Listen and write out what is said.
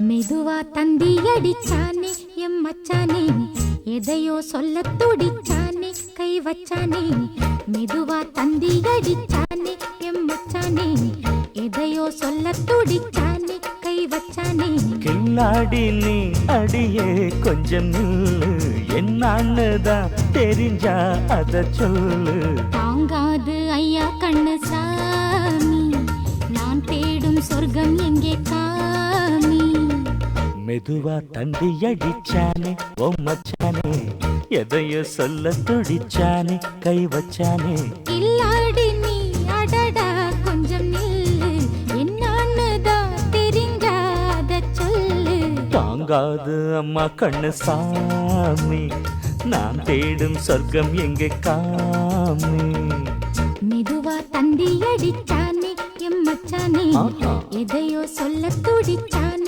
மெதுவா தந்தி அடிச்சானே எம் மச்சானே, எதையோ சொல்ல துடிச்சானே கை வச்சானே. மெதுவா தந்தி அடிச்சானே எம் மச்சானே, எதையோ சொல்ல துடிச்சானே கை வச்சானே. கில்லாடி நீ அடியே கொஞ்சம் நில்லு, என்னான்னுதான் தெரிஞ்சா அத சொல்லு. தாங்காது ஐயா கண்ணு சாமி, நான் தேடும் சொர்க்கம் எங்கே காமி. மெதுவா தந்தி அடிச்சானே ஓ மச்சானே, எதையோ சொல்ல துடிச்சானே கை வச்சானே. இல்லாடி நீ அடடா கொஞ்சம் நில்லு, என்னான்னுதான் தெரிஞ்சாத சொல்லு. தாங்காது அம்மா கண்ணு சாமி, நான் தேடும் சொர்க்கம் எங்கே காமி. மெதுவா தந்தி அடிச்சானே எம் மச்சானே, எதையோ சொல்ல துடிச்சானே